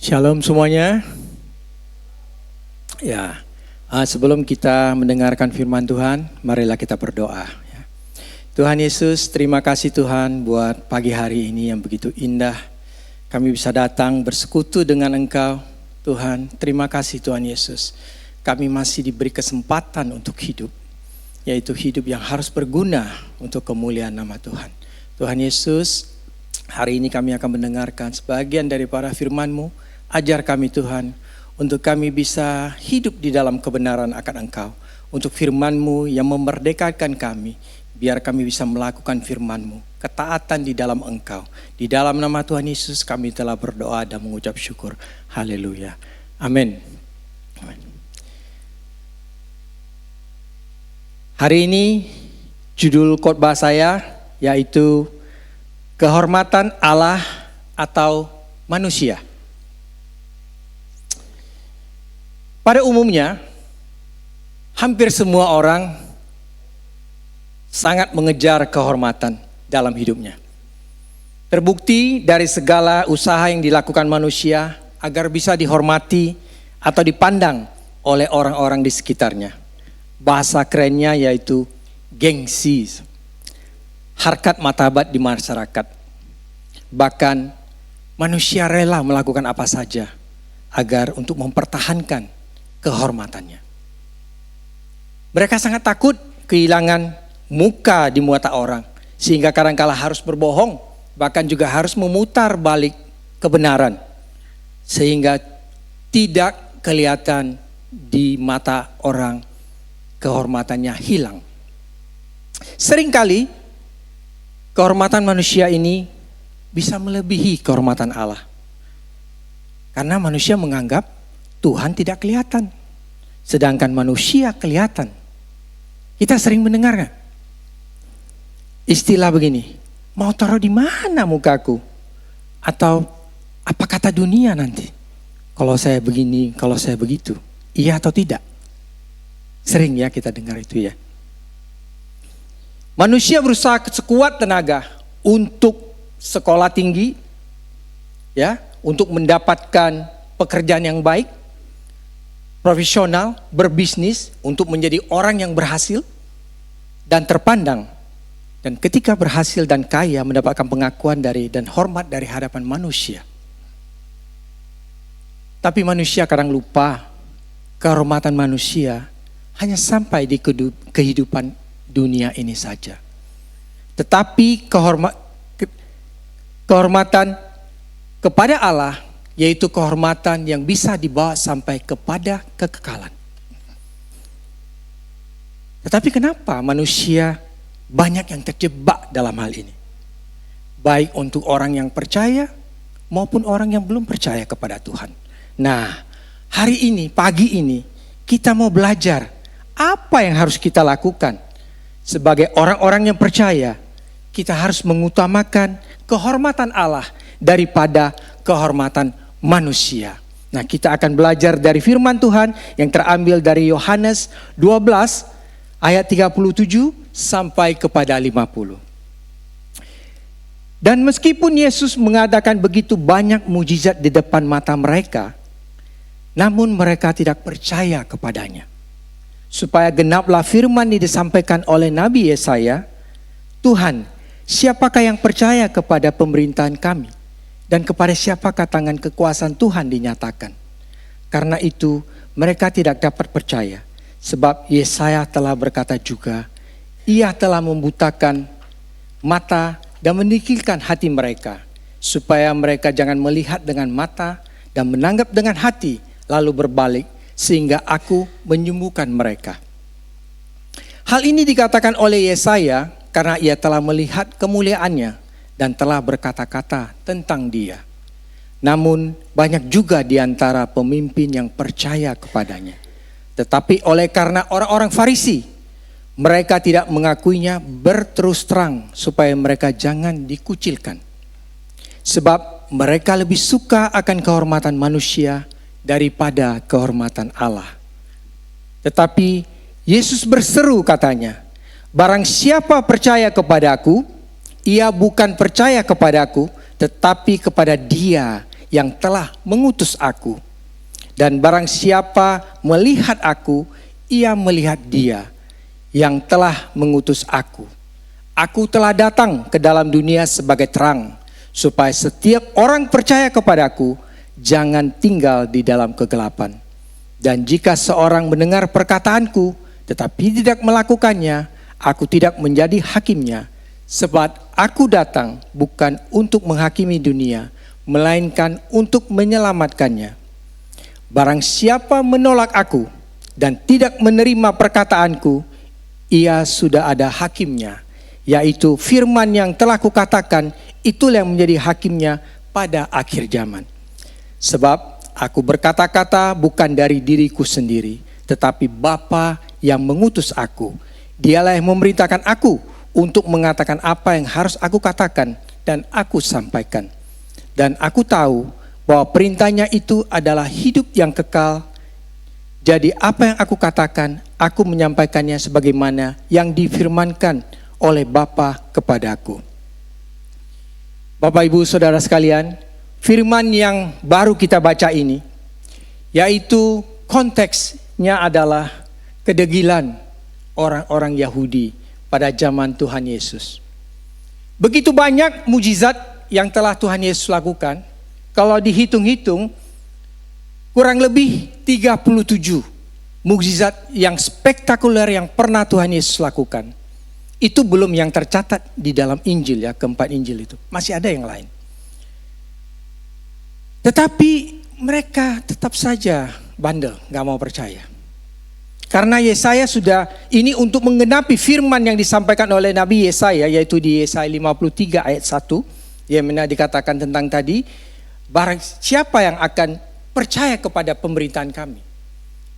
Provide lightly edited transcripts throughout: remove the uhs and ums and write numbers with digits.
Shalom semuanya. Ya, sebelum kita mendengarkan firman Tuhan, marilah kita berdoa. Tuhan Yesus, terima kasih Tuhan buat pagi hari ini yang begitu indah. Kami bisa datang bersekutu dengan Engkau. Tuhan, terima kasih Tuhan Yesus. Kami masih diberi kesempatan untuk hidup, yaitu hidup yang harus berguna untuk kemuliaan nama Tuhan. Tuhan Yesus, hari ini kami akan mendengarkan sebagian daripada firman-Mu. Ajar kami Tuhan, untuk kami bisa hidup di dalam kebenaran akan Engkau. Untuk firman-Mu yang memerdekakan kami, biar kami bisa melakukan firman-Mu. Ketaatan di dalam Engkau. Di dalam nama Tuhan Yesus kami telah berdoa dan mengucap syukur. Haleluya. Amin. Hari ini judul khotbah saya yaitu kehormatan Allah atau manusia. Pada umumnya, hampir semua orang sangat mengejar kehormatan dalam hidupnya. Terbukti dari segala usaha yang dilakukan manusia agar bisa dihormati atau dipandang oleh orang-orang di sekitarnya. Bahasa kerennya yaitu gengsi, harkat martabat di masyarakat. Bahkan manusia rela melakukan apa saja agar untuk mempertahankan kehormatannya. Mereka sangat takut kehilangan muka di mata orang, sehingga kadang-kala harus berbohong, bahkan juga harus memutar balik kebenaran, sehingga tidak kelihatan di mata orang kehormatannya hilang. Seringkali kehormatan manusia ini bisa melebihi kehormatan Allah, karena manusia menganggap Tuhan tidak kelihatan, sedangkan manusia kelihatan. Kita sering mendengar gak? Istilah begini, mau taruh di mana mukaku? Atau apa kata dunia nanti? Kalau saya begini, kalau saya begitu, iya atau tidak? Sering ya kita dengar itu ya. Manusia berusaha sekuat tenaga untuk sekolah tinggi, ya, untuk mendapatkan pekerjaan yang baik, profesional, berbisnis, untuk menjadi orang yang berhasil dan terpandang. Dan ketika berhasil dan kaya, mendapatkan pengakuan dan hormat dari hadapan manusia. Tapi manusia kadang lupa, kehormatan manusia hanya sampai di kehidupan dunia ini saja. Tetapi kehormatan kepada Allah, yaitu kehormatan yang bisa dibawa sampai kepada kekekalan. Tetapi kenapa manusia banyak yang terjebak dalam hal ini? Baik untuk orang yang percaya maupun orang yang belum percaya kepada Tuhan. Nah, hari ini, pagi ini, kita mau belajar apa yang harus kita lakukan. Sebagai orang-orang yang percaya, kita harus mengutamakan kehormatan Allah daripada kehormatan manusia. Nah, kita akan belajar dari firman Tuhan yang terambil dari Yohanes 12 ayat 37 sampai kepada 50. Dan meskipun Yesus mengadakan begitu banyak mujizat di depan mata mereka, namun mereka tidak percaya kepadanya. Supaya genaplah firman yang disampaikan oleh Nabi Yesaya, Tuhan, siapakah yang percaya kepada pemerintahan kami? Dan kepada siapakah tangan kekuasaan Tuhan dinyatakan? Karena itu mereka tidak dapat percaya. Sebab Yesaya telah berkata juga, Ia telah membutakan mata dan menikilkan hati mereka, supaya mereka jangan melihat dengan mata dan menanggap dengan hati, lalu berbalik, sehingga aku menyembuhkan mereka. Hal ini dikatakan oleh Yesaya karena ia telah melihat kemuliaannya dan telah berkata-kata tentang dia. Namun banyak juga di antara pemimpin yang percaya kepadanya. Tetapi oleh karena orang-orang Farisi, mereka tidak mengakuinya berterus terang supaya mereka jangan dikucilkan. Sebab mereka lebih suka akan kehormatan manusia daripada kehormatan Allah. Tetapi Yesus berseru katanya, barang siapa percaya kepadaku, ia bukan percaya kepadaku, tetapi kepada Dia yang telah mengutus aku. Dan barang siapa melihat aku, ia melihat Dia yang telah mengutus aku. Aku telah datang ke dalam dunia sebagai terang, supaya setiap orang percaya kepadaku jangan tinggal di dalam kegelapan. Dan jika seorang mendengar perkataanku tetapi tidak melakukannya, aku tidak menjadi hakimnya. Sebab aku datang bukan untuk menghakimi dunia, melainkan untuk menyelamatkannya. Barang siapa menolak aku dan tidak menerima perkataanku, ia sudah ada hakimnya, yaitu firman yang telah kukatakan, itulah yang menjadi hakimnya pada akhir zaman. Sebab aku berkata-kata bukan dari diriku sendiri, tetapi Bapa yang mengutus aku. Dialah yang memerintahkan aku untuk mengatakan apa yang harus aku katakan dan aku sampaikan. Dan aku tahu bahwa perintahnya itu adalah hidup yang kekal. Jadi apa yang aku katakan, aku menyampaikannya sebagaimana yang difirmankan oleh Bapa kepadaku. Bapak Ibu Saudara sekalian, firman yang baru kita baca ini, yaitu konteksnya adalah kedegilan orang-orang Yahudi pada zaman Tuhan Yesus. Begitu banyak mujizat yang telah Tuhan Yesus lakukan. Kalau dihitung-hitung, kurang lebih 37 mukjizat yang spektakuler yang pernah Tuhan Yesus lakukan. Itu belum yang tercatat di dalam Injil ya, keempat Injil itu. Masih ada yang lain. Tetapi mereka tetap saja bandel, gak mau percaya. Karena Yesaya sudah, ini untuk menggenapi firman yang disampaikan oleh Nabi Yesaya, yaitu di Yesaya 53 ayat 1, yang mana dikatakan tentang tadi, barang siapa yang akan percaya kepada pemerintahan kami.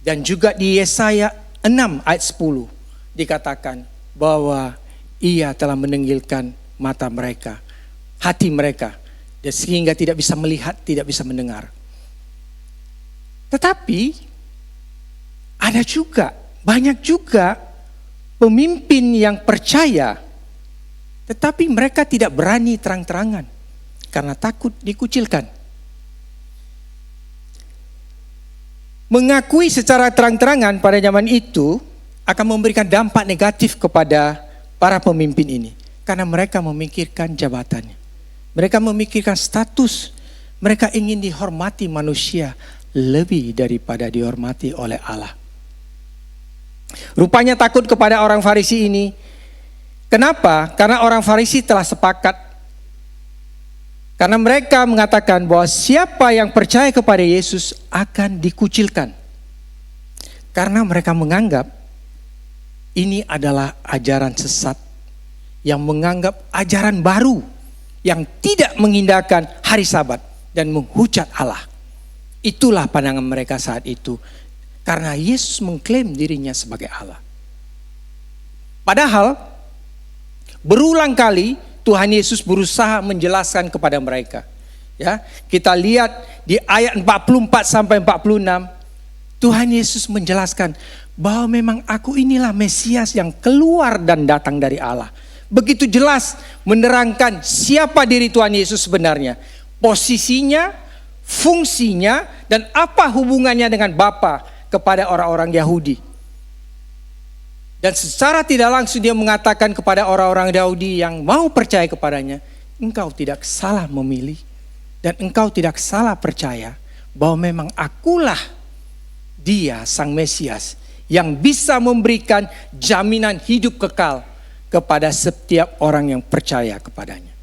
Dan juga di Yesaya 6 ayat 10 dikatakan bahwa Ia telah menenggilkan mata mereka, hati mereka, dan sehingga tidak bisa melihat, tidak bisa mendengar. Tetapi ada juga, banyak juga pemimpin yang percaya, tetapi mereka tidak berani terang-terangan karena takut dikucilkan. Mengakui secara terang-terangan pada zaman itu akan memberikan dampak negatif kepada para pemimpin ini. Karena mereka memikirkan jabatannya. Mereka memikirkan status. Mereka ingin dihormati manusia lebih daripada dihormati oleh Allah. Rupanya takut kepada orang Farisi ini. Kenapa? Karena orang Farisi telah sepakat. Karena mereka mengatakan bahwa siapa yang percaya kepada Yesus akan dikucilkan. Karena mereka menganggap ini adalah ajaran sesat yang menganggap ajaran baru yang tidak mengindahkan hari Sabat dan menghujat Allah. Itulah pandangan mereka saat itu. Karena Yesus mengklaim dirinya sebagai Allah. Padahal berulang kali Tuhan Yesus berusaha menjelaskan kepada mereka. Ya, kita lihat di ayat 44 sampai 46, Tuhan Yesus menjelaskan bahwa memang aku inilah Mesias yang keluar dan datang dari Allah. Begitu jelas menerangkan siapa diri Tuhan Yesus sebenarnya, posisinya, fungsinya, dan apa hubungannya dengan Bapa kepada orang-orang Yahudi. Dan secara tidak langsung dia mengatakan kepada orang-orang Yahudi yang mau percaya kepadanya, engkau tidak salah memilih dan engkau tidak salah percaya bahwa memang akulah Dia Sang Mesias yang bisa memberikan jaminan hidup kekal kepada setiap orang yang percaya kepadanya.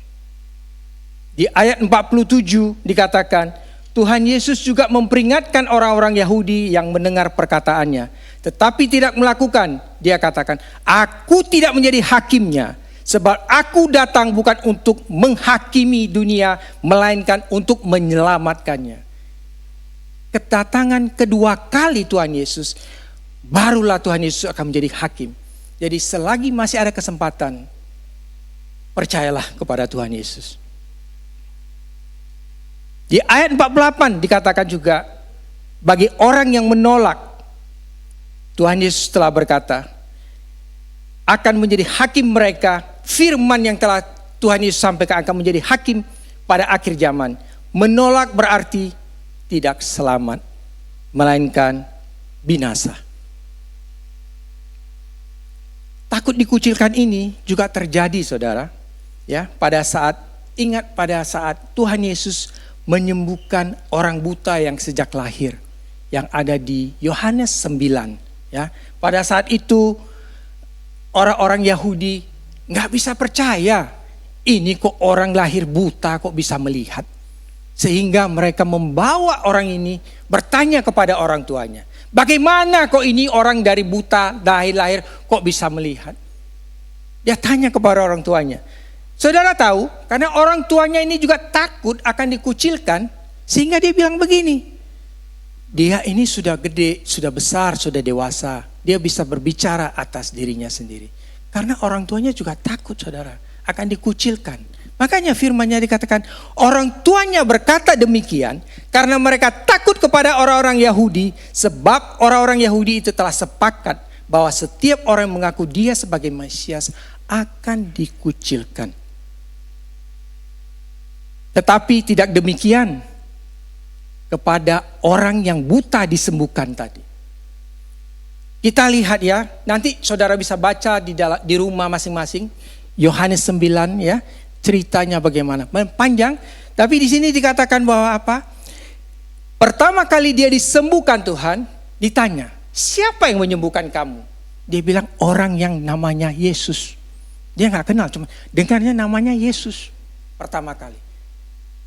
Di ayat 47 dikatakan, Tuhan Yesus juga memperingatkan orang-orang Yahudi yang mendengar perkataannya, tetapi tidak melakukan. Dia katakan, aku tidak menjadi hakimnya, sebab aku datang bukan untuk menghakimi dunia, melainkan untuk menyelamatkannya. Kedatangan kedua kali Tuhan Yesus, barulah Tuhan Yesus akan menjadi hakim. Jadi selagi masih ada kesempatan, percayalah kepada Tuhan Yesus. Di ayat 48 dikatakan juga, bagi orang yang menolak, Tuhan Yesus telah berkata, akan menjadi hakim mereka, firman yang telah Tuhan Yesus sampaikan akan menjadi hakim pada akhir zaman. Menolak berarti tidak selamat, melainkan binasa. Takut dikucilkan ini juga terjadi, saudara. Ya, pada saat Tuhan Yesus menyembuhkan orang buta yang sejak lahir, yang ada di Yohanes 9. Ya, pada saat itu orang-orang Yahudi nggak bisa percaya, ini kok orang lahir buta kok bisa melihat. Sehingga mereka membawa orang ini bertanya kepada orang tuanya, bagaimana kok ini orang dari buta lahir kok bisa melihat? Dia tanya kepada orang tuanya. Saudara tahu, karena orang tuanya ini juga takut akan dikucilkan, sehingga dia bilang begini, dia ini sudah gede, sudah besar, sudah dewasa, dia bisa berbicara atas dirinya sendiri. Karena orang tuanya juga takut, saudara, akan dikucilkan. Makanya firman-Nya dikatakan orang tuanya berkata demikian karena mereka takut kepada orang-orang Yahudi, sebab orang-orang Yahudi itu telah sepakat bahwa setiap orang yang mengaku dia sebagai Mesias akan dikucilkan. Tetapi tidak demikian kepada orang yang buta disembuhkan tadi. Kita lihat ya, nanti saudara bisa baca di rumah masing-masing Yohanes 9 ya. Ceritanya bagaimana, panjang, tapi di sini dikatakan bahwa apa? Pertama kali dia disembuhkan Tuhan, ditanya, siapa yang menyembuhkan kamu? Dia bilang orang yang namanya Yesus. Dia nggak kenal, cuma dengarnya namanya Yesus pertama kali.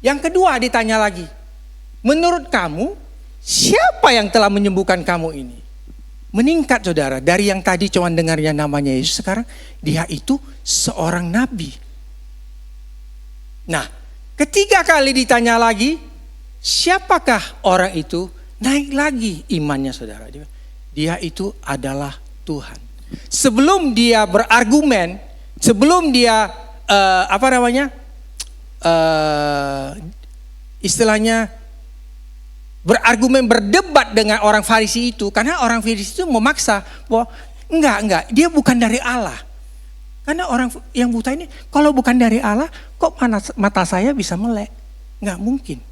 Yang kedua ditanya lagi, menurut kamu siapa yang telah menyembuhkan kamu ini? Meningkat, saudara, dari yang tadi cuma dengarnya namanya Yesus, sekarang dia itu seorang nabi. Nah, ketiga kali ditanya lagi, siapakah orang itu? Naik lagi imannya, saudara. Dia itu adalah Tuhan. Sebelum dia berargumen, sebelum dia istilahnya berargumen, berdebat dengan orang Farisi itu, karena orang Farisi itu memaksa bahwa enggak, dia bukan dari Allah. Karena orang yang buta ini, kalau bukan dari Allah, kok mata saya bisa melek? Nggak mungkin.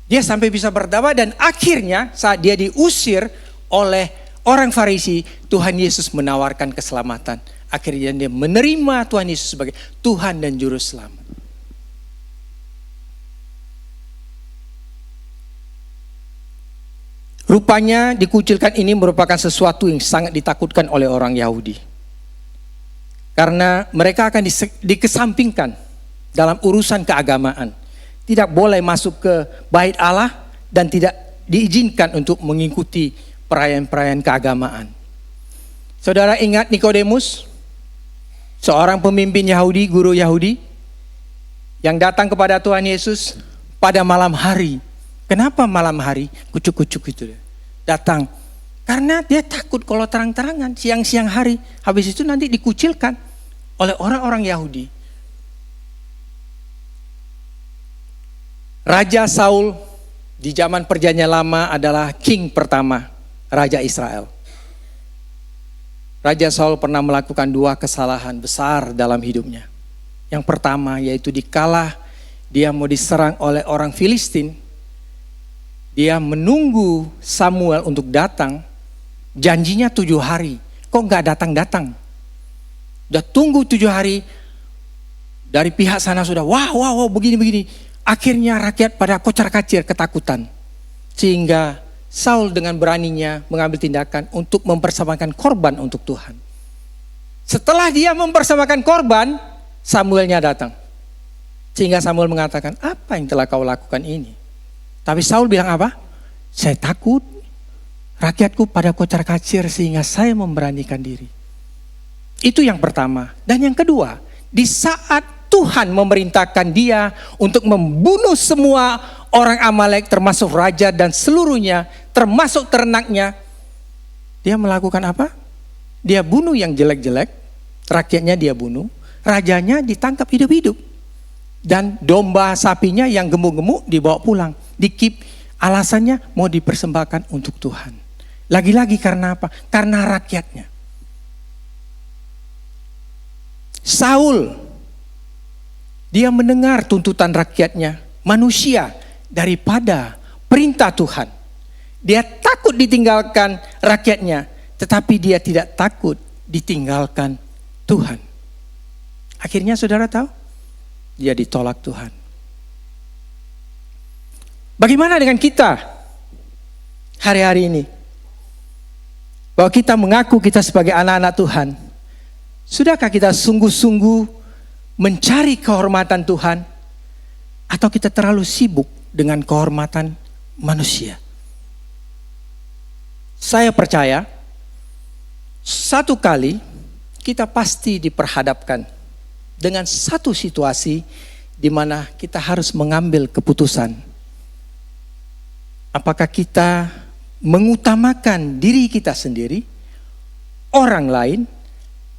Dia sampai bisa berdebat dan akhirnya saat dia diusir oleh orang Farisi, Tuhan Yesus menawarkan keselamatan. Akhirnya dia menerima Tuhan Yesus sebagai Tuhan dan Juru Selamat. Rupanya dikucilkan ini merupakan sesuatu yang sangat ditakutkan oleh orang Yahudi. Karena mereka akan dikesampingkan dalam urusan keagamaan. Tidak boleh masuk ke bait Allah dan tidak diizinkan untuk mengikuti perayaan-perayaan keagamaan. Saudara ingat Nikodemus, seorang pemimpin Yahudi, guru Yahudi, yang datang kepada Tuhan Yesus pada malam hari. Kenapa malam hari? Kucuk-kucuk itu datang. Karena dia takut kalau terang-terangan siang-siang hari, habis itu nanti dikucilkan oleh orang-orang Yahudi. Raja Saul di zaman Perjanjian Lama adalah king pertama, Raja Israel. Raja Saul pernah melakukan 2 kesalahan besar dalam hidupnya. Yang pertama yaitu dikala dia mau diserang oleh orang Filistin, dia menunggu Samuel untuk datang. Janjinya 7 hari, kok gak datang-datang. Udah tunggu 7 hari, dari pihak sana sudah wow begini-begini. Akhirnya rakyat pada kocar-kacir ketakutan. Sehingga Saul dengan beraninya mengambil tindakan untuk mempersembahkan korban untuk Tuhan. Setelah dia mempersembahkan korban, Samuelnya datang. Sehingga Samuel mengatakan, apa yang telah kau lakukan ini? Tapi Saul bilang apa? Saya takut. Rakyatku pada kocar-kacir sehingga saya memberanikan diri. Itu yang pertama. Dan yang kedua, di saat Tuhan memerintahkan dia untuk membunuh semua orang Amalek termasuk raja dan seluruhnya, termasuk ternaknya, dia melakukan apa? Dia bunuh yang jelek-jelek, rakyatnya dia bunuh, rajanya ditangkap hidup-hidup. Dan domba sapinya yang gemuk-gemuk dibawa pulang, dikip, alasannya mau dipersembahkan untuk Tuhan. Lagi-lagi karena apa? Karena rakyatnya. Saul, dia mendengar tuntutan rakyatnya manusia daripada perintah Tuhan. Dia takut ditinggalkan rakyatnya, tetapi dia tidak takut ditinggalkan Tuhan. Akhirnya saudara tahu, dia ditolak Tuhan. Bagaimana dengan kita hari-hari ini? Bahwa kita mengaku kita sebagai anak-anak Tuhan. Sudahkah kita sungguh-sungguh mencari kehormatan Tuhan? Atau kita terlalu sibuk dengan kehormatan manusia? Saya percaya satu kali kita pasti diperhadapkan dengan satu situasi di mana kita harus mengambil keputusan. Apakah kita mengutamakan diri kita sendiri, orang lain,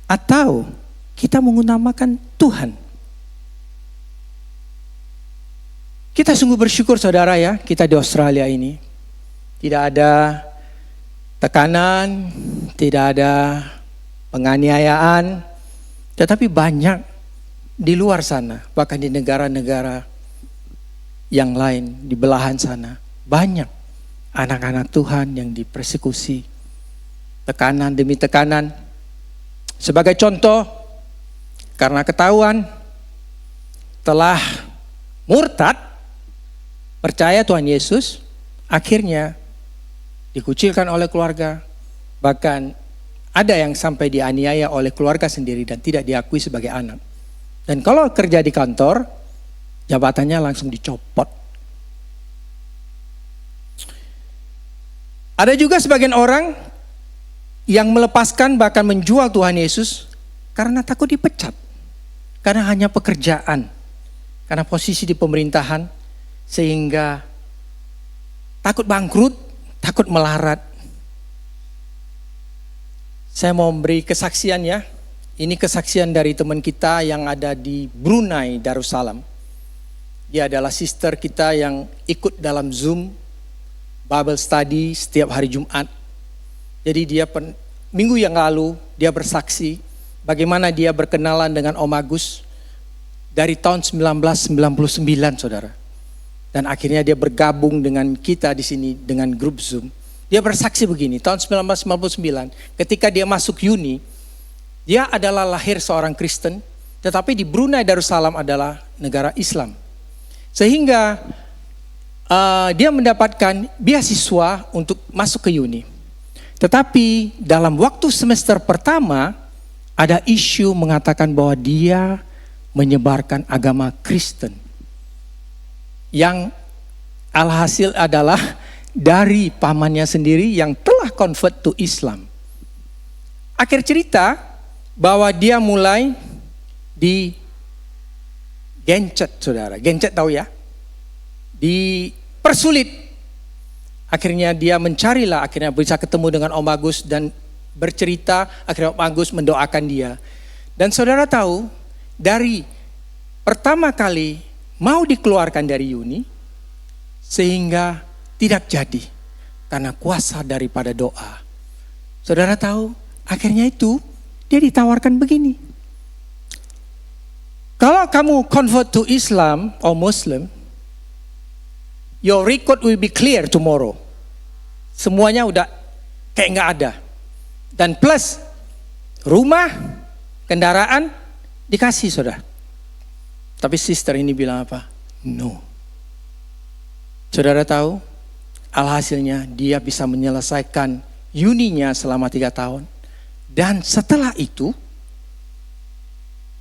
atau kita mengutamakan Tuhan? Kita sungguh bersyukur saudara ya, kita di Australia ini tidak ada tekanan, tidak ada penganiayaan, tetapi banyak di luar sana, bahkan di negara-negara yang lain, di belahan sana, banyak anak-anak Tuhan yang dipersekusi, tekanan demi tekanan. Sebagai contoh, karena ketahuan telah murtad, percaya Tuhan Yesus, akhirnya dikucilkan oleh keluarga, bahkan ada yang sampai dianiaya oleh keluarga sendiri dan tidak diakui sebagai anak. Dan kalau kerja di kantor, jabatannya langsung dicopot. Ada juga sebagian orang yang melepaskan bahkan menjual Tuhan Yesus karena takut dipecat. Karena hanya pekerjaan, karena posisi di pemerintahan, sehingga takut bangkrut, takut melarat. Saya mau memberi kesaksian ya. Ini kesaksian dari teman kita yang ada di Brunei Darussalam. Dia adalah sister kita yang ikut dalam Zoom Bible study setiap hari Jumat. Jadi dia minggu yang lalu dia bersaksi bagaimana dia berkenalan dengan Om Agus dari tahun 1999 saudara. Dan akhirnya dia bergabung dengan kita di sini dengan grup Zoom. Dia bersaksi begini, tahun 1999 ketika dia masuk uni, dia adalah lahir seorang Kristen, tetapi di Brunei Darussalam adalah negara Islam. Sehingga dia mendapatkan beasiswa untuk masuk ke uni. Tetapi dalam waktu semester pertama ada isu mengatakan bahwa dia menyebarkan agama Kristen. Yang alhasil adalah dari pamannya sendiri yang telah convert to Islam. Akhir cerita bahwa dia mulai digencet saudara. Gencet tahu ya? Dipersulit. Akhirnya dia mencarilah, akhirnya bisa ketemu dengan Om Agus dan bercerita, akhirnya Om Agus mendoakan dia. Dan saudara tahu, dari pertama kali mau dikeluarkan dari uni, sehingga tidak jadi, karena kuasa daripada doa. Saudara tahu, akhirnya itu dia ditawarkan begini. Kalau kamu convert to Islam or Muslim, your record will be clear tomorrow. Semuanya udah kayak gak ada. Dan plus rumah, kendaraan dikasih saudara. Tapi sister ini bilang apa? No. Saudara tahu, alhasilnya dia bisa menyelesaikan uninya selama 3 tahun. Dan setelah itu,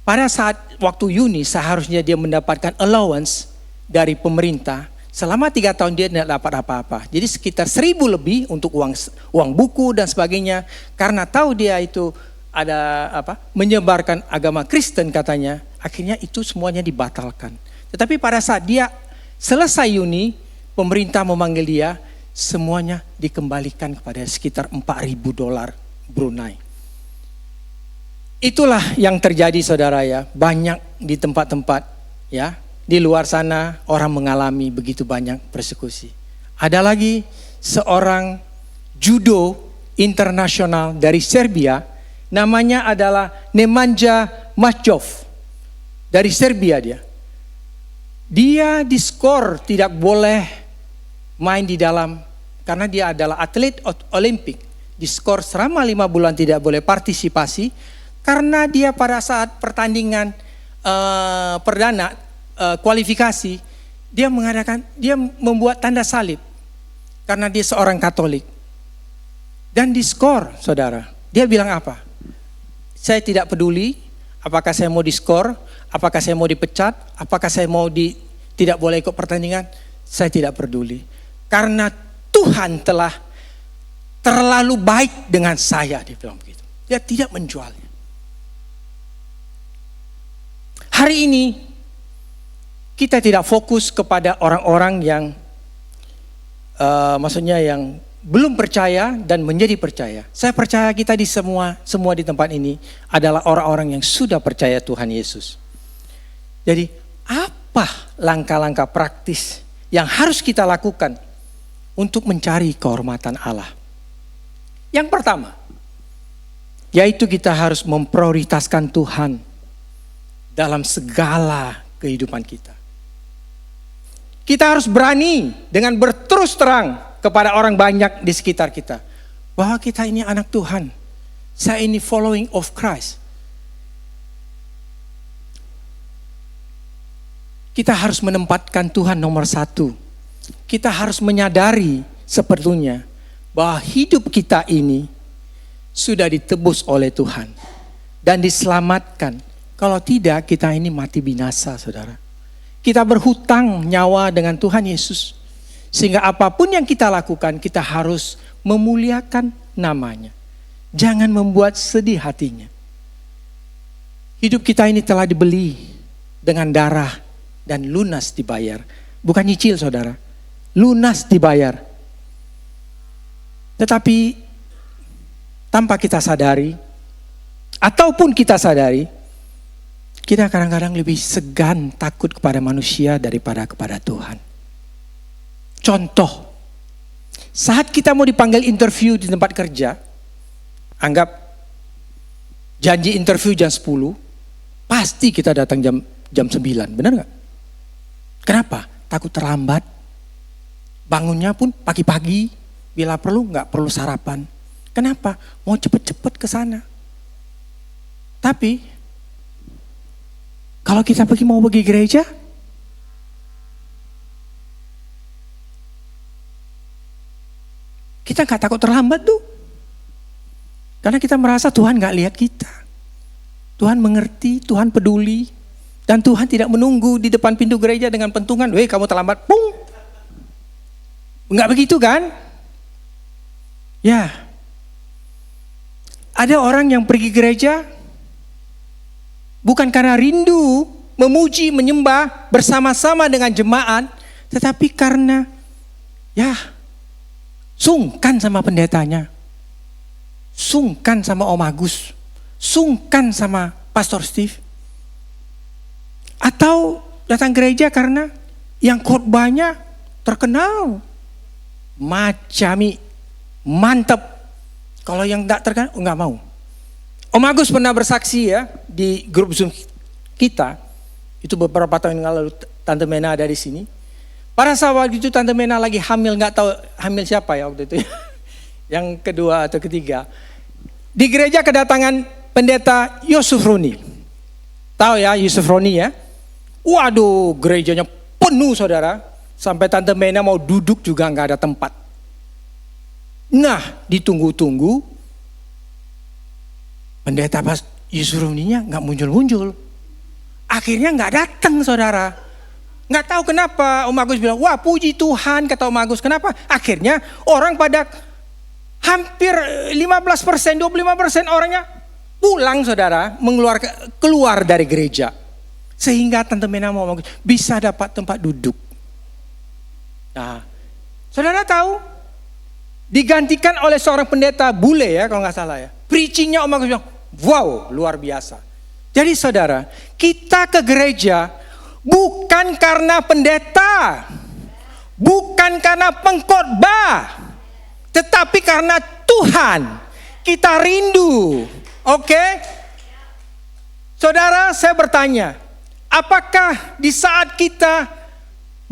pada saat waktu uni seharusnya dia mendapatkan allowance dari pemerintah. Selama 3 tahun dia tidak dapat apa-apa. Jadi sekitar 1.000 lebih untuk uang buku dan sebagainya. Karena tahu dia itu ada menyebarkan agama Kristen katanya. Akhirnya itu semuanya dibatalkan. Tetapi pada saat dia selesai uni, pemerintah memanggil dia, semuanya dikembalikan kepada sekitar $4.000 Brunei. Itulah yang terjadi saudara ya. Banyak di tempat-tempat ya. Di luar sana orang mengalami begitu banyak persekusi. Ada lagi seorang judo internasional dari Serbia, namanya adalah Nemanja Machov. Dari Serbia dia. Dia diskor tidak boleh main di dalam, karena dia adalah atlet olimpik. Diskor selama 5 bulan tidak boleh partisipasi, karena dia pada saat pertandingan perdana kualifikasi, dia membuat tanda salib karena dia seorang Katolik. Dan diskor, saudara. Dia bilang apa? Saya tidak peduli apakah saya mau diskor, apakah saya mau dipecat, apakah saya mau tidak boleh ikut pertandingan, saya tidak peduli. Karena Tuhan telah terlalu baik dengan saya, dia bilang begitu. Dia tidak menjualnya. Hari ini kita tidak fokus kepada orang-orang yang maksudnya yang belum percaya dan menjadi percaya. Saya percaya kita di semua di tempat ini adalah orang-orang yang sudah percaya Tuhan Yesus. Jadi apa langkah-langkah praktis yang harus kita lakukan untuk mencari kehormatan Allah? Yang pertama, yaitu kita harus memprioritaskan Tuhan dalam segala kehidupan kita. Kita harus berani dengan berterus terang kepada orang banyak di sekitar kita, bahwa kita ini anak Tuhan. Saya ini following of Christ. Kita harus menempatkan Tuhan nomor 1. Kita harus menyadari sepertinya bahwa hidup kita ini sudah ditebus oleh Tuhan dan diselamatkan. Kalau tidak, kita ini mati binasa, saudara. Kita berhutang nyawa dengan Tuhan Yesus. Sehingga apapun yang kita lakukan, kita harus memuliakan namanya. Jangan membuat sedih hatinya. Hidup kita ini telah dibeli dengan darah dan lunas dibayar. Bukan nyicil, saudara. Lunas dibayar. Tetapi tanpa kita sadari, ataupun kita sadari, kita kadang-kadang lebih segan takut kepada manusia daripada kepada Tuhan. Contoh, saat kita mau dipanggil interview di tempat kerja, anggap janji interview jam 10, pasti kita datang jam 9, benar gak? Kenapa? Takut terlambat, bangunnya pun pagi-pagi, bila perlu gak perlu sarapan. Kenapa? Mau cepet-cepet ke sana. Tapi, kalau kita mau pergi gereja, kita gak takut terlambat tuh. Karena kita merasa Tuhan gak lihat kita. Tuhan mengerti, Tuhan peduli. Dan Tuhan tidak menunggu di depan pintu gereja dengan pentungan, "Weh, kamu terlambat," pung. Gak begitu kan? Ya. Ada orang yang pergi gereja bukan karena rindu memuji, menyembah bersama-sama dengan jemaat, tetapi karena sungkan sama pendetanya, sungkan sama Om Agus, sungkan sama Pastor Steve. Atau datang gereja karena yang khotbahnya terkenal, macami, mantap. Kalau yang tidak terkenal, enggak mau. Om Agus pernah bersaksi ya di grup Zoom kita, itu beberapa tahun yang lalu, Tante Mena ada di sini. Pada saat itu Tante Mena lagi hamil, nggak tahu hamil siapa ya waktu itu, yang kedua atau ketiga. Di gereja kedatangan pendeta Yusuf Roni. Tahu ya Yusuf Roni ya? Waduh, gerejanya penuh, saudara. Sampai Tante Mena mau duduk juga nggak ada tempat. Nah, ditunggu-tunggu, pendeta pas Yusuf Roninya nggak muncul-muncul. Akhirnya nggak datang, saudara. Nggak tahu kenapa. Om Agus bilang, "Wah, puji Tuhan," kata Om Agus. Kenapa? Akhirnya orang pada hampir 15%, 25% orangnya pulang, saudara, keluar dari gereja. Sehingga Tante Mena mau bisa dapat tempat duduk. Nah, saudara tahu, digantikan oleh seorang pendeta bule ya, kalau nggak salah ya. Preachingnya Om Agus bilang, wow, luar biasa. Jadi saudara, kita ke gereja bukan karena pendeta, bukan karena pengkhotbah, tetapi karena Tuhan. Kita rindu. Oke? Saudara, saya bertanya, apakah di saat kita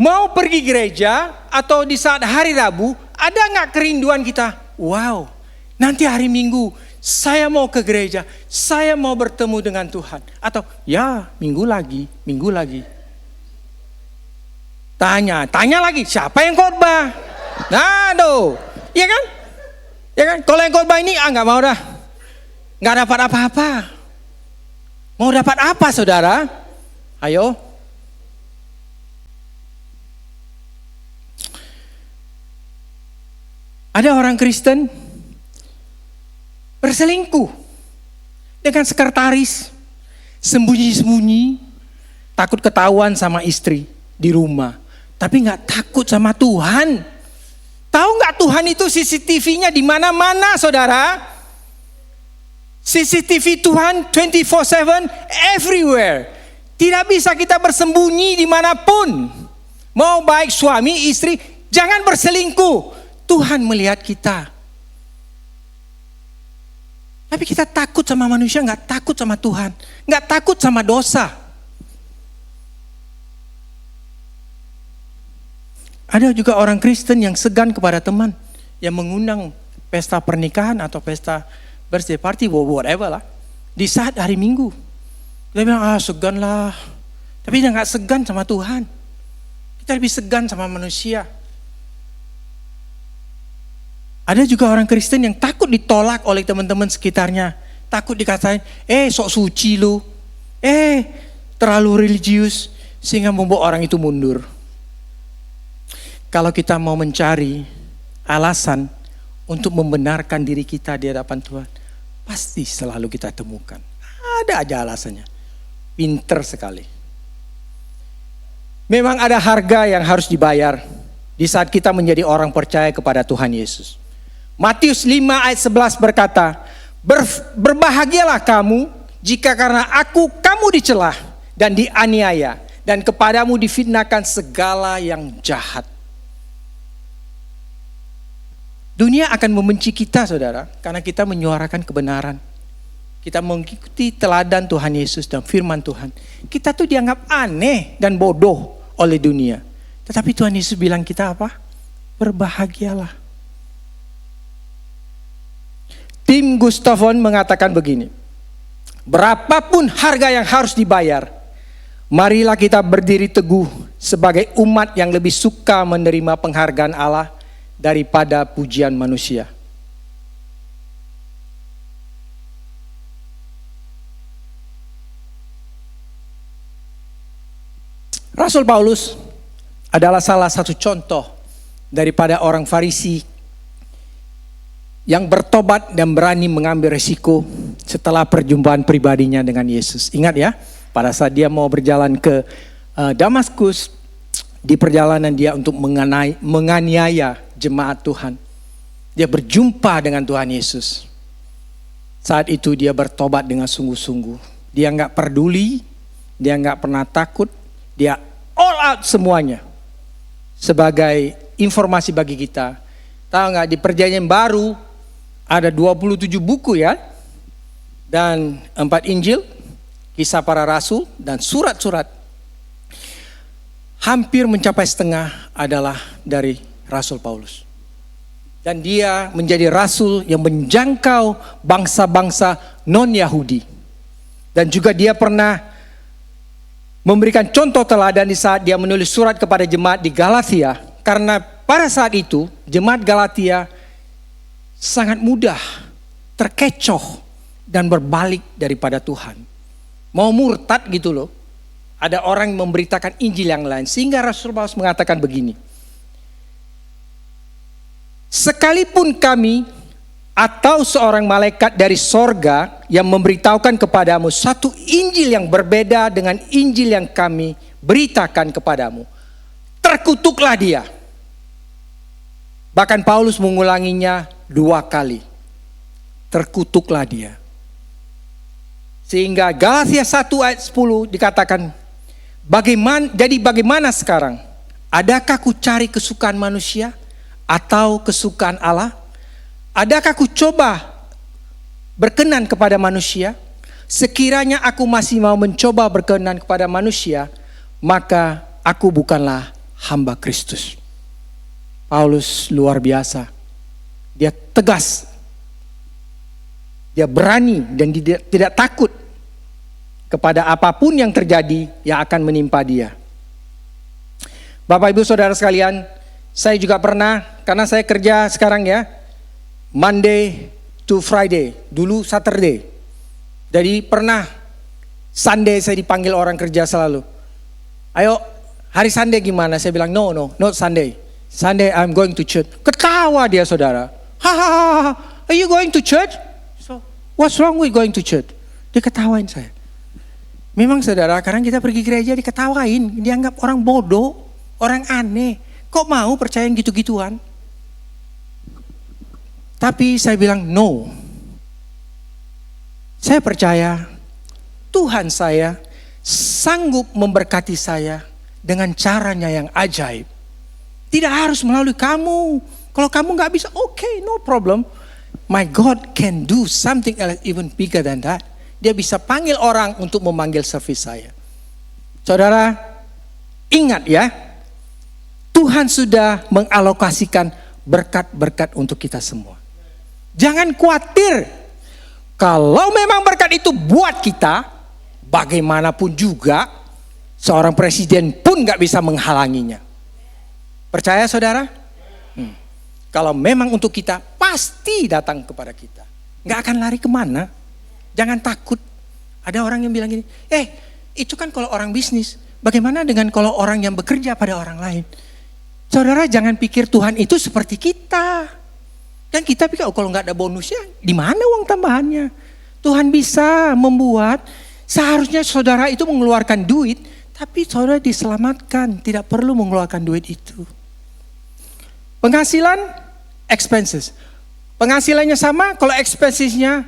Mau pergi gereja atau di saat hari Rabu, ada nggak kerinduan kita? Wow, nanti hari Minggu saya mau ke gereja, saya mau bertemu dengan Tuhan. Atau ya minggu lagi. Tanya lagi, siapa yang khotbah? Nah, iya kan? Ya kan? Kalau yang khotbah ini nggak mau dah, nggak dapat apa-apa. Mau dapat apa, saudara? Ayo. Ada orang Kristen berselingkuh dengan sekretaris, sembunyi-sembunyi, takut ketahuan sama istri di rumah, tapi nggak takut sama Tuhan. Tahu nggak Tuhan itu CCTV-nya di mana-mana, saudara? CCTV Tuhan 24/7 everywhere. Tidak bisa kita bersembunyi dimanapun. Mau baik suami, istri, jangan berselingkuh. Tuhan melihat kita. Tapi kita takut sama manusia, nggak takut sama Tuhan, nggak takut sama dosa. Ada juga orang Kristen yang segan kepada teman yang mengundang pesta pernikahan atau pesta birthday party, whatever lah, di saat hari Minggu. Dia bilang, segan lah. Tapi dia nggak segan sama Tuhan. Kita lebih segan sama manusia. Ada juga orang Kristen yang takut ditolak oleh teman-teman sekitarnya. Takut dikatain, sok suci lu. Terlalu religius. Sehingga membuat orang itu mundur. Kalau kita mau mencari alasan untuk membenarkan diri kita di hadapan Tuhan, pasti selalu kita temukan. Ada aja alasannya. Pinter sekali. Memang ada harga yang harus dibayar di saat kita menjadi orang percaya kepada Tuhan Yesus. Matius 5 ayat 11 berkata, berbahagialah kamu jika karena aku kamu dicelah dan dianiaya dan kepadamu difitnahkan segala yang jahat. Dunia akan membenci kita, saudara, karena kita menyuarakan kebenaran. Kita mengikuti teladan Tuhan Yesus dan firman Tuhan. Kita tuh dianggap aneh dan bodoh oleh dunia. Tetapi Tuhan Yesus bilang kita apa? Berbahagialah. Tim Gustavon mengatakan begini, berapapun harga yang harus dibayar, marilah kita berdiri teguh sebagai umat yang lebih suka menerima penghargaan Allah daripada pujian manusia. Rasul Paulus adalah salah satu contoh daripada orang Farisi yang bertobat dan berani mengambil resiko setelah perjumpaan pribadinya dengan Yesus. Ingat ya, pada saat dia mau berjalan ke Damaskus, di perjalanan dia untuk menganiaya jemaat Tuhan, dia berjumpa dengan Tuhan Yesus. Saat itu dia bertobat dengan sungguh-sungguh. Dia nggak peduli, dia nggak pernah takut, dia all out semuanya. Sebagai informasi bagi kita, tahu nggak, di perjanjian baru ada 27 buku ya, dan 4 Injil, kisah para rasul, dan surat-surat. Hampir mencapai setengah adalah dari Rasul Paulus. Dan dia menjadi rasul yang menjangkau bangsa-bangsa non-Yahudi. Dan juga dia pernah memberikan contoh teladan di saat dia menulis surat kepada jemaat di Galatia. Karena pada saat itu jemaat Galatia sangat mudah terkecoh dan berbalik daripada Tuhan. Mau murtad gitu loh. Ada orang memberitakan Injil yang lain. Sehingga Rasul Paulus mengatakan begini. Sekalipun kami atau seorang malaikat dari sorga yang memberitahukan kepadamu satu Injil yang berbeda dengan Injil yang kami beritakan kepadamu, terkutuklah dia. Bahkan Paulus mengulanginya 2 kali. Terkutuklah dia. Sehingga Galatia 1 ayat 10 dikatakan, bagaimana sekarang? Adakah ku cari kesukaan manusia atau kesukaan Allah? Adakah ku coba berkenan kepada manusia? Sekiranya aku masih mau mencoba berkenan kepada manusia, maka aku bukanlah hamba Kristus. Paulus luar biasa. Dia tegas. Dia berani dan tidak takut kepada apapun yang terjadi yang akan menimpa dia. Bapak Ibu Saudara sekalian, saya juga pernah, karena saya kerja sekarang ya, Monday to Friday, dulu Saturday. Jadi pernah Sunday saya dipanggil orang kerja selalu. Ayo, hari Sunday gimana? Saya bilang, no, not Sunday. Sunday I'm going to church. Ketawa dia saudara. Hahaha, are you going to church? So, what's wrong with going to church? Dia ketawain saya. Memang saudara, kadang kita pergi gereja diketawain, dianggap orang bodoh, orang aneh. Kok mau percaya gitu-gituan? Tapi saya bilang no. Saya percaya Tuhan saya sanggup memberkati saya dengan caranya yang ajaib. Tidak harus melalui kamu. Kalau kamu gak bisa, okay, no problem. My God can do something else even bigger than that. Dia bisa panggil orang untuk memanggil servis saya. Saudara, ingat ya, Tuhan sudah mengalokasikan berkat-berkat untuk kita semua. Jangan khawatir. Kalau memang berkat itu buat kita, bagaimanapun juga seorang presiden pun gak bisa menghalanginya. Percaya saudara? Kalau memang untuk kita, pasti datang kepada kita. Gak akan lari kemana. Jangan takut. Ada orang yang bilang gini, itu kan kalau orang bisnis. Bagaimana dengan kalau orang yang bekerja pada orang lain? Saudara jangan pikir Tuhan itu seperti kita. Dan kita pikir kalau gak ada bonusnya, di mana uang tambahannya? Tuhan bisa membuat. Seharusnya saudara itu mengeluarkan duit, tapi saudara diselamatkan, tidak perlu mengeluarkan duit itu. Penghasilan, expenses. Penghasilannya sama, kalau expensesnya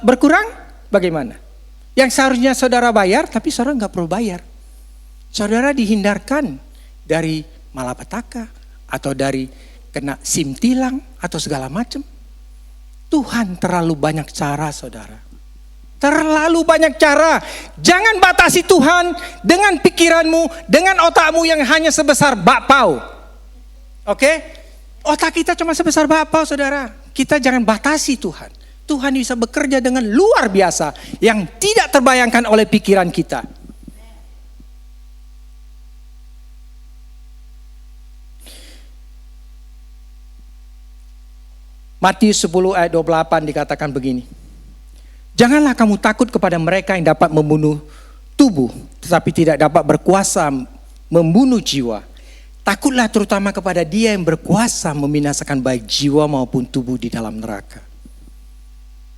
berkurang, bagaimana? Yang seharusnya saudara bayar, tapi saudara nggak perlu bayar. Saudara dihindarkan dari malapetaka, atau dari kena SIM tilang, atau segala macam. Tuhan terlalu banyak cara saudara. Terlalu banyak cara. Jangan batasi Tuhan dengan pikiranmu, dengan otakmu yang hanya sebesar bakpao. Oke? Otak kita cuma sebesar bakpao saudara. Kita jangan batasi Tuhan. Tuhan bisa bekerja dengan luar biasa yang tidak terbayangkan oleh pikiran kita. Matius 10 ayat 28 dikatakan begini. Janganlah kamu takut kepada mereka yang dapat membunuh tubuh, tetapi tidak dapat berkuasa membunuh jiwa. Takutlah terutama kepada Dia yang berkuasa membinasakan baik jiwa maupun tubuh di dalam neraka.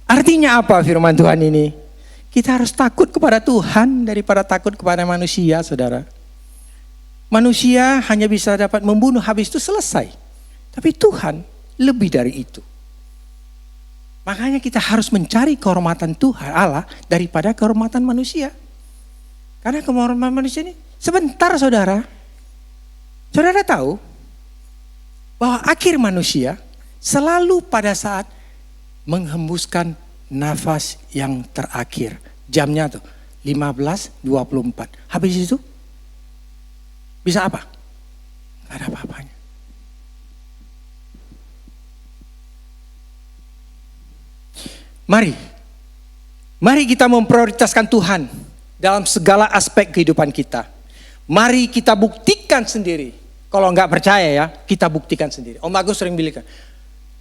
Artinya apa firman Tuhan ini? Kita harus takut kepada Tuhan daripada takut kepada manusia, saudara. Manusia hanya bisa dapat membunuh, habis itu selesai. Tapi Tuhan lebih dari itu. Makanya kita harus mencari kehormatan Tuhan Allah daripada kehormatan manusia. Karena kehormatan manusia ini sebentar saudara. Saudara tahu bahwa akhir manusia selalu pada saat menghembuskan nafas yang terakhir. Jamnya tuh 15.24. Habis itu bisa apa? Gak ada apa-apanya. Mari kita memprioritaskan Tuhan dalam segala aspek kehidupan kita. Mari kita buktikan sendiri. Kalau nggak percaya ya, kita buktikan sendiri. Om Agus sering bilang,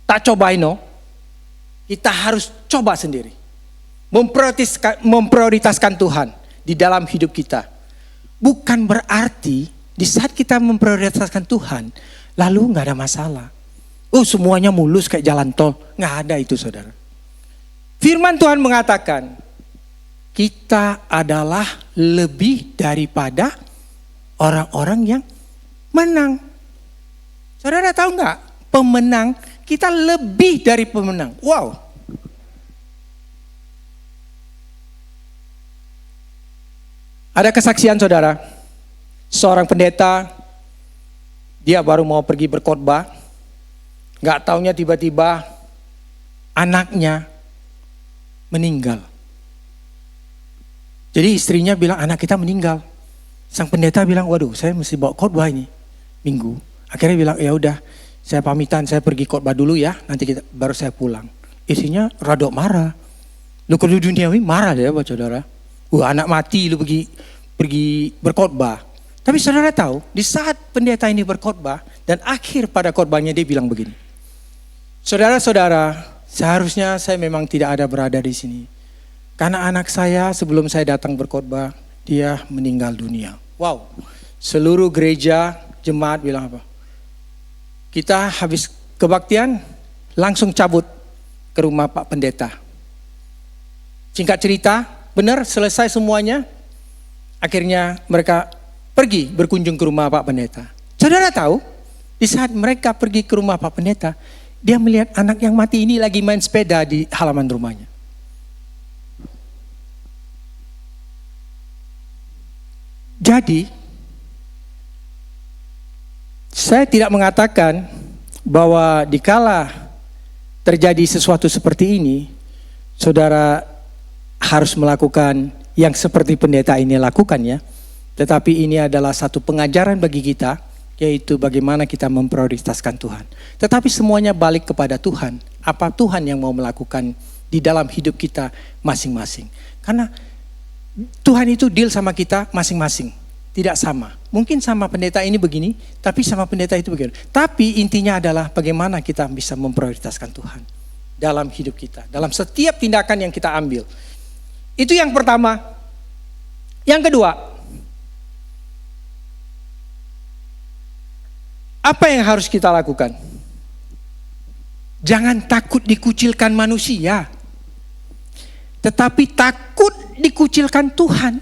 tak cobain no, kita harus coba sendiri. Memprioritaskan Tuhan di dalam hidup kita. Bukan berarti di saat kita memprioritaskan Tuhan, lalu nggak ada masalah. Semuanya mulus kayak jalan tol. Nggak ada itu saudara. Firman Tuhan mengatakan, kita adalah lebih daripada orang-orang yang menang. Saudara tahu nggak? Pemenang, kita lebih dari pemenang. Wow. Ada kesaksian saudara, seorang pendeta, dia baru mau pergi berkhotbah, nggak taunya tiba-tiba anaknya meninggal. Jadi istrinya bilang anak kita meninggal. Sang pendeta bilang, waduh saya mesti bawa khotbah ini minggu. Akhirnya bilang, ya udah saya pamitan, saya pergi khotbah dulu ya, nanti baru saya pulang. Isinya rada marah. Lu kalau duniawi marah deh Bapak Saudara. Anak mati lu pergi berkhotbah. Tapi saudara tahu, di saat pendeta ini berkhotbah dan akhir pada khotbahnya dia bilang begini. Saudara-saudara, seharusnya saya memang tidak ada berada di sini. Karena anak saya sebelum saya datang berkhotbah, dia meninggal dunia. Wow, seluruh gereja, jemaat bilang apa? Kita habis kebaktian, langsung cabut ke rumah Pak Pendeta. Singkat cerita, benar selesai semuanya, akhirnya mereka pergi berkunjung ke rumah Pak Pendeta. Saudara tahu, di saat mereka pergi ke rumah Pak Pendeta, dia melihat anak yang mati ini lagi main sepeda di halaman rumahnya. Jadi, saya tidak mengatakan bahwa dikala terjadi sesuatu seperti ini, saudara harus melakukan yang seperti pendeta ini lakukan ya. Tetapi ini adalah satu pengajaran bagi kita, yaitu bagaimana kita memprioritaskan Tuhan. Tetapi semuanya balik kepada Tuhan. Apa Tuhan yang mau melakukan di dalam hidup kita masing-masing. Karena Tuhan itu deal sama kita masing-masing. Tidak sama. Mungkin sama pendeta ini begini, tapi sama pendeta itu begini. Tapi intinya adalah bagaimana kita bisa memprioritaskan Tuhan dalam hidup kita. Dalam setiap tindakan yang kita ambil. Itu yang pertama. Yang kedua, apa yang harus kita lakukan? Jangan takut dikucilkan manusia, tetapi takut dikucilkan Tuhan.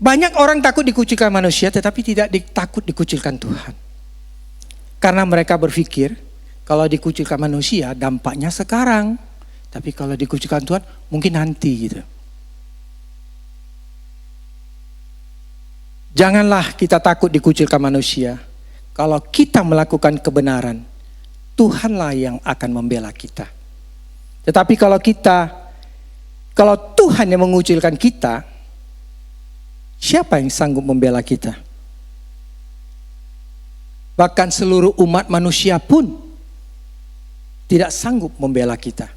Banyak orang takut dikucilkan manusia, tetapi tidak takut dikucilkan Tuhan. Karena mereka berpikir, kalau dikucilkan manusia dampaknya sekarang, tapi kalau dikucilkan Tuhan mungkin nanti gitu. Janganlah kita takut dikucilkan manusia. Kalau kita melakukan kebenaran, Tuhanlah yang akan membela kita. Tetapi kalau Tuhan yang mengucilkan kita, siapa yang sanggup membela kita? Bahkan seluruh umat manusia pun tidak sanggup membela kita.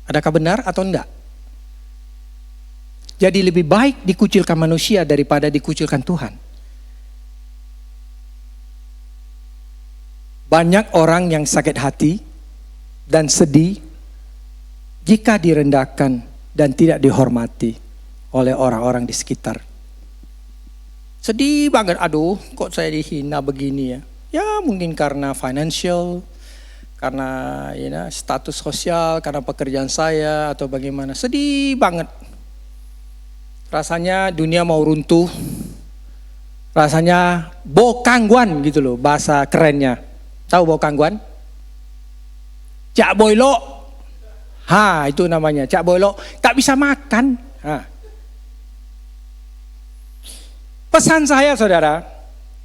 Adakah benar atau enggak? Jadi lebih baik dikucilkan manusia daripada dikucilkan Tuhan. Banyak orang yang sakit hati dan sedih jika direndahkan dan tidak dihormati oleh orang-orang di sekitar. Sedih banget, aduh kok saya dihina begini ya. Ya mungkin karena financial, karena status sosial, karena pekerjaan saya atau bagaimana. Sedih banget. Rasanya dunia mau runtuh. Rasanya bokangguan gitu loh bahasa kerennya. Tahu bokangguan? Cak boilo. Itu namanya cak boilo. Tak bisa makan. Pesan saya saudara,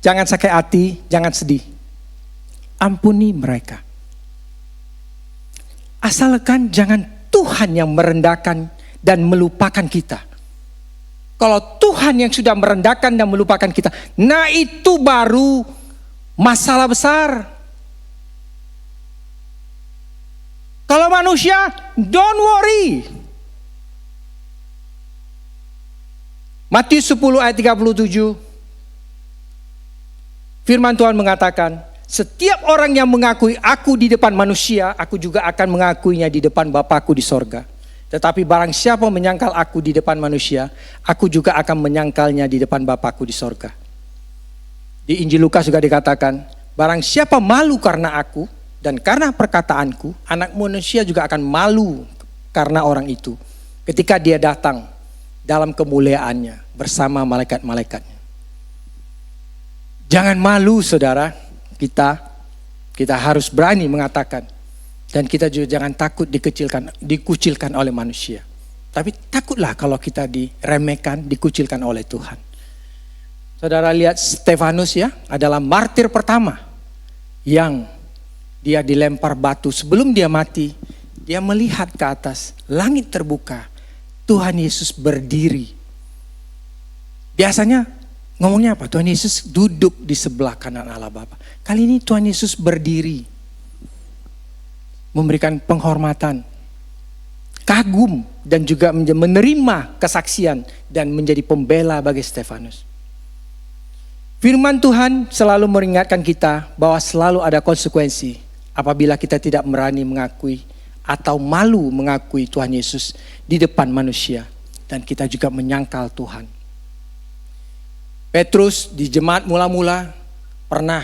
jangan sakit hati, jangan sedih. Ampuni mereka. Asalkan jangan Tuhan yang merendahkan dan melupakan kita. Kalau Tuhan yang sudah merendahkan dan melupakan kita, nah itu baru masalah besar. Kalau manusia, don't worry. Matius 10 ayat 37. Firman Tuhan mengatakan, setiap orang yang mengakui aku di depan manusia, aku juga akan mengakuinya di depan Bapakku di sorga. Tetapi barang siapa menyangkal aku di depan manusia, aku juga akan menyangkalnya di depan Bapakku di sorga. Di Injil Lukas juga dikatakan, barang siapa malu karena aku dan karena perkataanku, anak manusia juga akan malu karena orang itu ketika dia datang dalam kemuliaannya bersama malaikat-malaikatnya. Jangan malu saudara, kita harus berani mengatakan, dan kita juga jangan takut dikucilkan oleh manusia. Tapi takutlah kalau kita diremehkan, dikucilkan oleh Tuhan. Saudara lihat Stefanus ya, adalah martir pertama yang dia dilempar batu. Sebelum dia mati, dia melihat ke atas, langit terbuka, Tuhan Yesus berdiri. Biasanya ngomongnya apa? Tuhan Yesus duduk di sebelah kanan Allah Bapa. Kali ini Tuhan Yesus berdiri, memberikan penghormatan, kagum, dan juga menerima kesaksian dan menjadi pembela bagi Stefanus. Firman Tuhan selalu mengingatkan kita bahwa selalu ada konsekuensi apabila kita tidak berani mengakui atau malu mengakui Tuhan Yesus di depan manusia, dan kita juga menyangkal Tuhan. Petrus di jemaat mula-mula pernah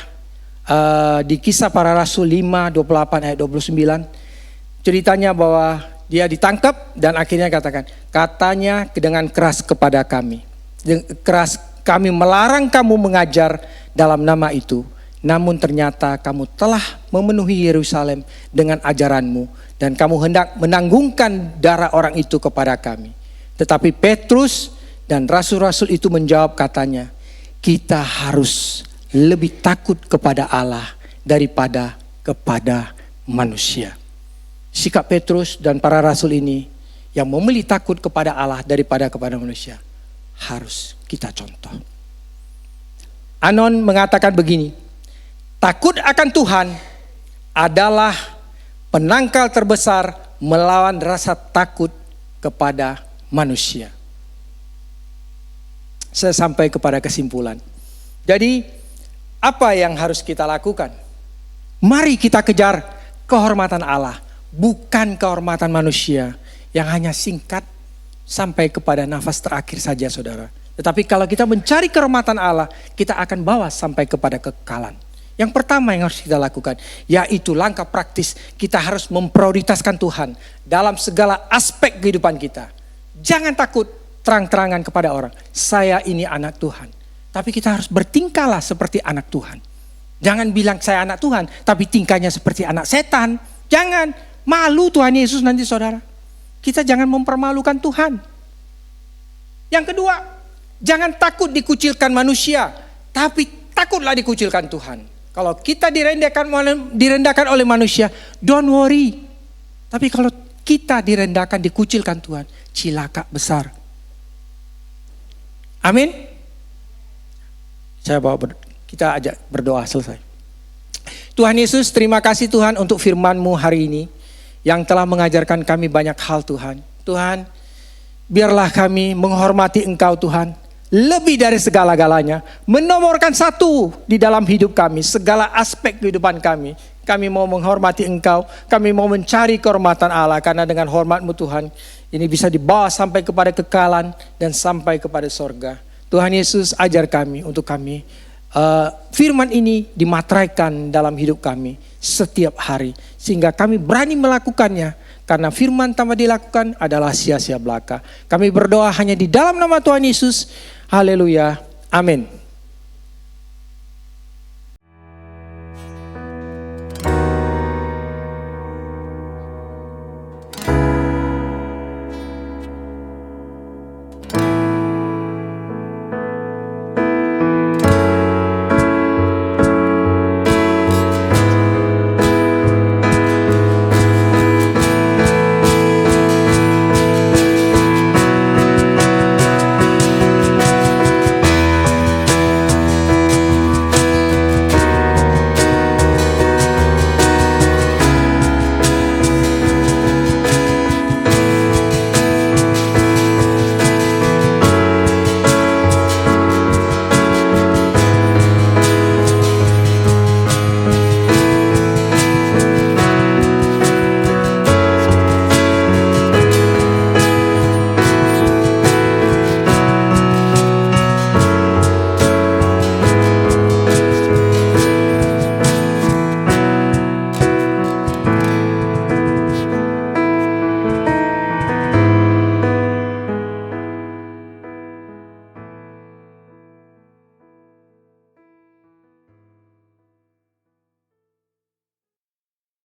di Kisah Para Rasul 5:28 ayat 29 ceritanya bahwa dia ditangkap dan akhirnya katanya dengan keras kepada kami. Kami melarang kamu mengajar dalam nama itu, namun ternyata kamu telah memenuhi Yerusalem dengan ajaranmu dan kamu hendak menanggungkan darah orang itu kepada kami. Tetapi Petrus dan rasul-rasul itu menjawab katanya, kita harus lebih takut kepada Allah daripada kepada manusia. Sikap Petrus dan para rasul ini yang memilih takut kepada Allah daripada kepada manusia harus kita contoh. Anon mengatakan begini, takut akan Tuhan adalah penangkal terbesar melawan rasa takut kepada manusia. Saya sampai kepada kesimpulan. Jadi apa yang harus kita lakukan? Mari kita kejar kehormatan Allah, bukan kehormatan manusia yang hanya singkat sampai kepada nafas terakhir saja, saudara. Tetapi kalau kita mencari kehormatan Allah, kita akan bawa sampai kepada kekekalan. Yang pertama yang harus kita lakukan, yaitu langkah praktis, kita harus memprioritaskan Tuhan dalam segala aspek kehidupan kita. Jangan takut terang-terangan kepada orang, saya ini anak Tuhan. Tapi kita harus bertingkahlah seperti anak Tuhan. Jangan bilang saya anak Tuhan, tapi tingkahnya seperti anak setan. Jangan, malu Tuhan Yesus nanti, saudara. Kita jangan mempermalukan Tuhan. Yang kedua, jangan takut dikucilkan manusia, tapi takutlah dikucilkan Tuhan. Kalau kita direndahkan oleh manusia, don't worry. Tapi kalau kita direndahkan, dikucilkan Tuhan, cilaka besar. Amin. Kita ajak berdoa selesai. Tuhan Yesus, terima kasih Tuhan untuk firman-Mu hari ini yang telah mengajarkan kami banyak hal, Tuhan. Tuhan, biarlah kami menghormati Engkau, Tuhan, lebih dari segala-galanya, menomorkan satu di dalam hidup kami, segala aspek kehidupan kami. Kami mau menghormati Engkau, kami mau mencari kehormatan Allah, karena dengan hormat-Mu Tuhan, ini bisa dibawa sampai kepada kekekalan dan sampai kepada sorga. Tuhan Yesus, ajar kami untuk kami firman ini dimateraikan dalam hidup kami setiap hari, sehingga kami berani melakukannya, karena firman tanpa dilakukan adalah sia-sia belaka. Kami berdoa hanya di dalam nama Tuhan Yesus. Haleluya. Amin.